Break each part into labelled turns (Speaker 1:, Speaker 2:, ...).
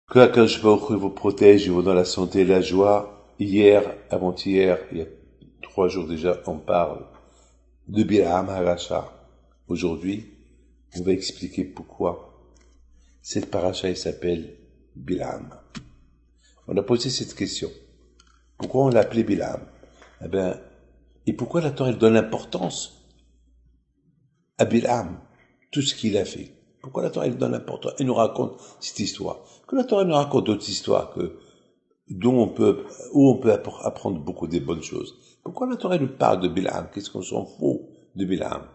Speaker 1: Que Akadosh Baruch Hu vous protège et vous donne la santé et la joie. Hier, avant-hier, il y a 3 jours déjà, on parle de Bilam Haracha. Aujourd'hui, on va expliquer pourquoi cette paracha elle s'appelle Bilam. On a posé cette question. Pourquoi on l'a appelé Bilam? Et pourquoi la Torah elle donne l'importance à Bilam, tout ce qu'il a fait? Pourquoi la Torah elle donne l'importance? Elle nous raconte cette histoire. Que la Torah nous raconte d'autres histoires où on peut apprendre beaucoup de bonnes choses. Pourquoi la Torah nous parle de Bilam? Qu'est-ce qu'on s'en fout de Bilam?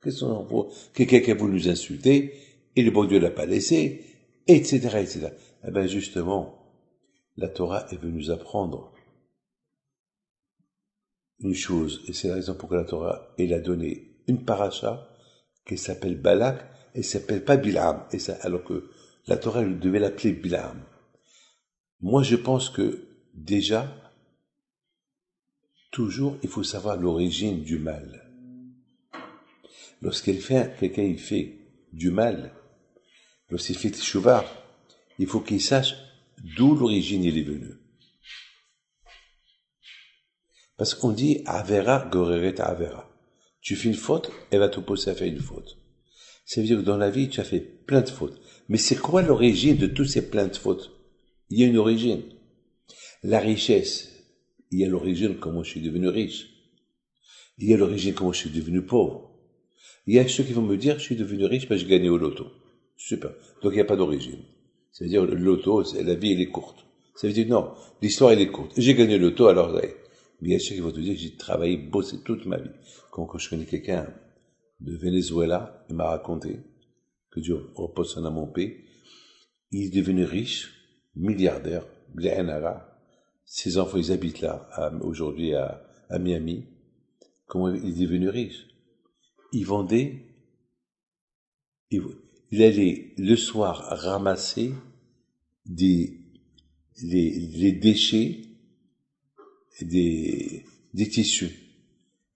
Speaker 1: Qu'est-ce qu'on s'en fout? Quelqu'un qui a voulu nous insulter, et le bon Dieu l'a pas laissé, etc., etc. Justement, la Torah est venue nous apprendre une chose, et c'est la raison pour laquelle la Torah, elle a donné une paracha, qui s'appelle Balak, et s'appelle pas Bilam, alors que la Torah, elle devait l'appeler Bilam. Moi, je pense que, déjà, toujours, il faut savoir l'origine du mal. Quelqu'un il fait du mal, lorsqu'il fait teshuva, il faut qu'il sache d'où l'origine il est venue. Parce qu'on dit Avera goreret Avera. Tu fais une faute, elle va te pousser à faire une faute. Ça veut dire que dans la vie, tu as fait plein de fautes. Mais c'est quoi l'origine de toutes ces plein de fautes? Il y a une origine. La richesse, il y a l'origine comment je suis devenu riche. Il y a l'origine comment je suis devenu pauvre. Il y a ceux qui vont me dire, je suis devenu riche, j'ai gagné au loto. Super. Donc il n'y a pas d'origine. Ça veut dire, le loto, la vie, elle est courte. Ça veut dire, non, l'histoire, elle est courte. J'ai gagné le loto, alors, mais il y a ceux qui vont te dire, j'ai travaillé, bossé toute ma vie. Quand je connais quelqu'un de Venezuela, il m'a raconté, que Dieu repose son âme en paix, il est devenu riche, milliardaire, ses enfants, ils habitent là, aujourd'hui à Miami. Comment il est devenu riche? Il vendait, il allait le soir ramasser les déchets des tissus.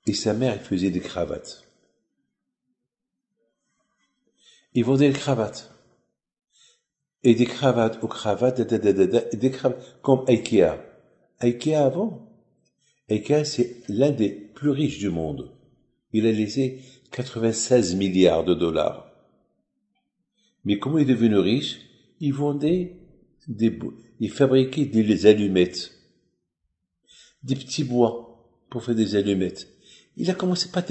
Speaker 1: Et sa mère, elle faisait des cravates. Il vendait des cravates. Et des cravates aux cravates, et des cravates, comme Ikea. Ikea avant. Ikea, c'est l'un des plus riches du monde. Il a laissé 96 milliards de dollars. Mais comment il est devenu riche? Il vendait il fabriquait des allumettes. Des petits bois pour faire des allumettes. Il a commencé par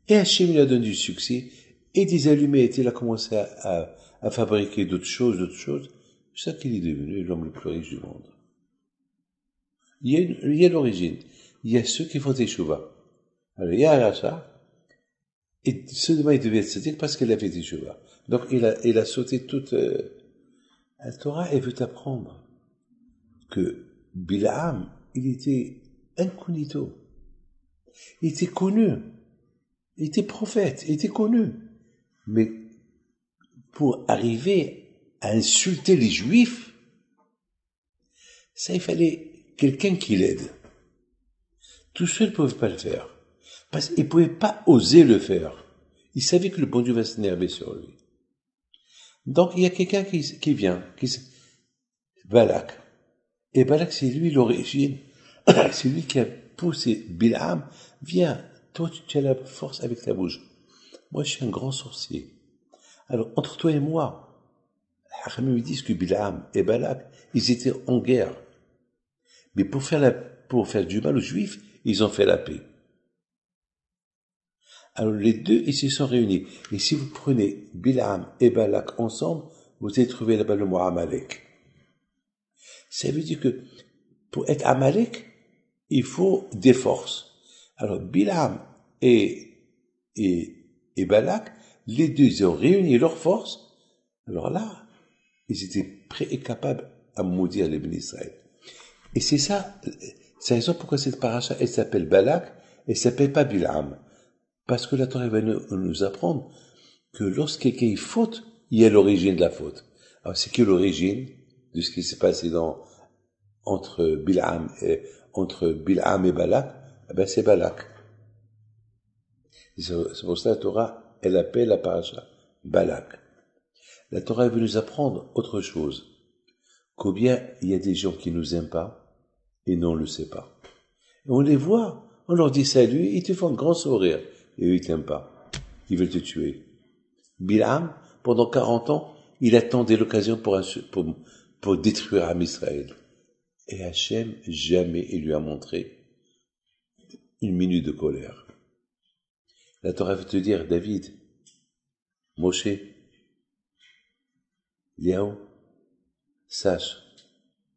Speaker 1: et Hachem lui a donné du succès, et des allumettes, il a commencé à fabriquer d'autres choses. C'est ça qu'il est devenu l'homme le plus riche du monde. Il y a l'origine. Il y a ceux qui font des teshuva. Alors, il y a Racha, et seulement il devait être sadique parce qu'il a fait des teshuva. Donc, il a sauté toute, la Torah, elle veut t'apprendre que Bilam, il était incognito. Il était connu. Il était prophète. Il était connu. Mais pour arriver à insulter les Juifs, ça, il fallait quelqu'un qui l'aide. Tout seul ne pouvait pas le faire. Parce qu'il ne pouvait pas oser le faire. Il savait que le bon Dieu va s'énerver sur lui. Donc, il y a quelqu'un qui vient, Balak. Et Balak, c'est lui l'origine. C'est lui qui a poussé Bilam. Viens, toi, tu as la force avec ta bouche. Moi, je suis un grand sorcier. Alors, entre toi et moi, Hachamim disent que Bilam et Balak, ils étaient en guerre. Mais pour faire du mal aux Juifs, ils ont fait la paix. Alors, les deux, ils se sont réunis. Et si vous prenez Bilam et Balak ensemble, vous allez trouver là-bas le mot Amalek. Ça veut dire que pour être Amalek, il faut des forces. Alors, Bilam et Balak, les deux, ils ont réuni leurs forces. Alors là, ils étaient prêts et capables à maudire les bénis Israël. Et c'est la raison pourquoi cette paracha, elle s'appelle Balak, elle s'appelle pas Bilam. Parce que la Torah va nous apprendre que lorsque quelqu'un faute, il y a l'origine de la faute. Alors, c'est que l'origine de ce qui s'est passé entre Bilam et Balak? C'est Balak. C'est pour ça que la Torah, elle appelle la paracha Balak. La Torah veut nous apprendre autre chose. Combien il y a des gens qui nous aiment pas, et nous on le sait pas. Et on les voit, on leur dit salut, ils te font un grand sourire, et eux ils t'aiment pas. Ils veulent te tuer. Bilam, pendant 40 ans, il attendait l'occasion pour détruire Am Israël. Et Hachem, jamais il lui a montré une minute de colère. La Torah veut te dire, David, Moshe, Liao, sache,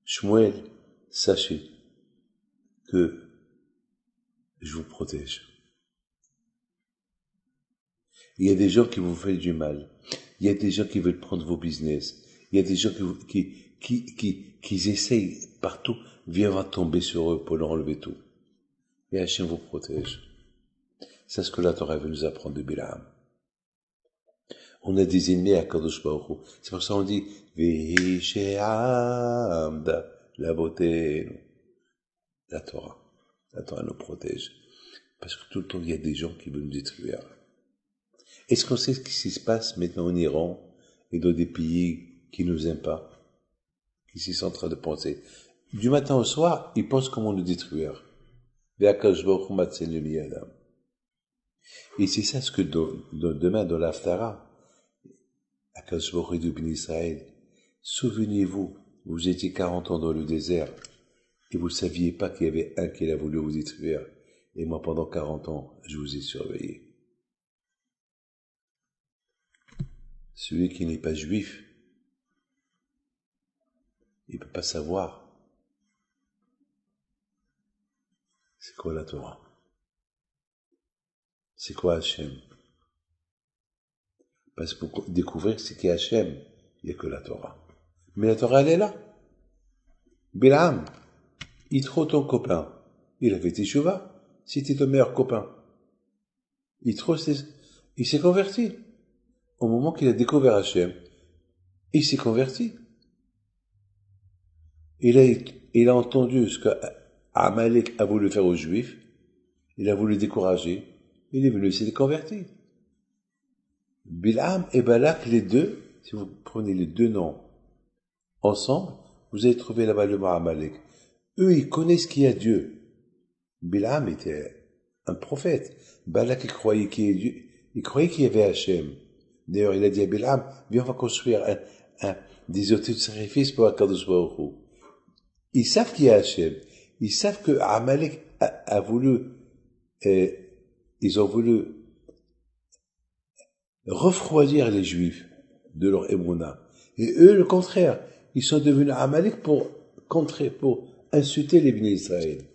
Speaker 1: Shmuel, sachez que je vous protège. Il y a des gens qui vous font du mal. Il y a des gens qui veulent prendre vos business. Il y a des gens qui essayent partout, viennent tomber sur eux pour leur enlever tout. Et Hachem vous protège. C'est ce que la Torah veut nous apprendre de Bilam. On a des ennemis à Kadosh Baruch Hu. C'est pour ça qu'on dit Vehi she'amda la beauté. La Torah nous protège. Parce que tout le temps, il y a des gens qui veulent nous détruire. Est-ce qu'on sait ce qui se passe maintenant en Iran et dans des pays qui nous aiment pas, qui sont en train de penser? Du matin au soir, ils pensent comment nous détruire. Et c'est ça ce que demain dans l'Aftara, Akadosh Baruch Hu de Israël, souvenez-vous, vous étiez 40 ans dans le désert et vous saviez pas qu'il y avait un qui a voulu vous détruire. Et moi, pendant 40 ans, je vous ai surveillé. Celui qui n'est pas juif, il ne peut pas savoir c'est quoi la Torah. C'est quoi Hachem? Parce que pour découvrir ce qu'est Hachem, il n'y a que la Torah. Mais la Torah, elle est là. Bilam, Yitro, ton copain, il a fait teshuva. C'était ton meilleur copain. Yitro, il s'est converti. Au moment qu'il a découvert Hachem, il s'est converti. Il a entendu ce que Amalek a voulu faire aux Juifs. Il a voulu décourager. Il est venu, il s'est converti. Bilam et Balak, les deux, si vous prenez les deux noms ensemble, vous allez trouver là-bas le mot Amalek. Eux, ils connaissent qui a Dieu. Bilam était un prophète. Balak, il croyait qu'il y avait Hachem. D'ailleurs, il a dit à Bilam, viens, on va construire des autels de sacrifice pour Akadosh Baruch Hu. Ils savent qu'il y a Hachem. Ils savent que Amalek a voulu, ils ont voulu refroidir les Juifs de leur émouna. Et eux, le contraire. Ils sont devenus Amalek pour insulter les bénis d'Israël.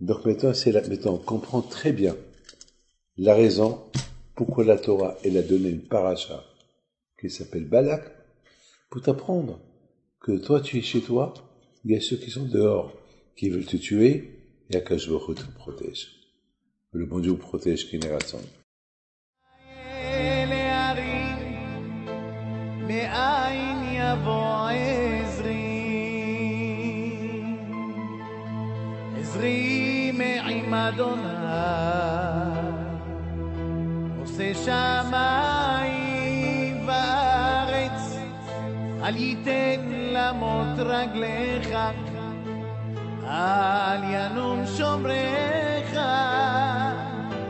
Speaker 1: Donc maintenant, on comprend très bien la raison pourquoi la Torah, elle a donné une paracha qui s'appelle Balak, pour t'apprendre que toi, tu es chez toi, il y a ceux qui sont dehors, qui veulent te tuer, et Akadosh Baruch Hu te protège. Le bon Dieu vous protège, qui n'est rassemble.
Speaker 2: עושה שמיים וארץ, אל ייתן למות רגליך, אל ינום שומריך,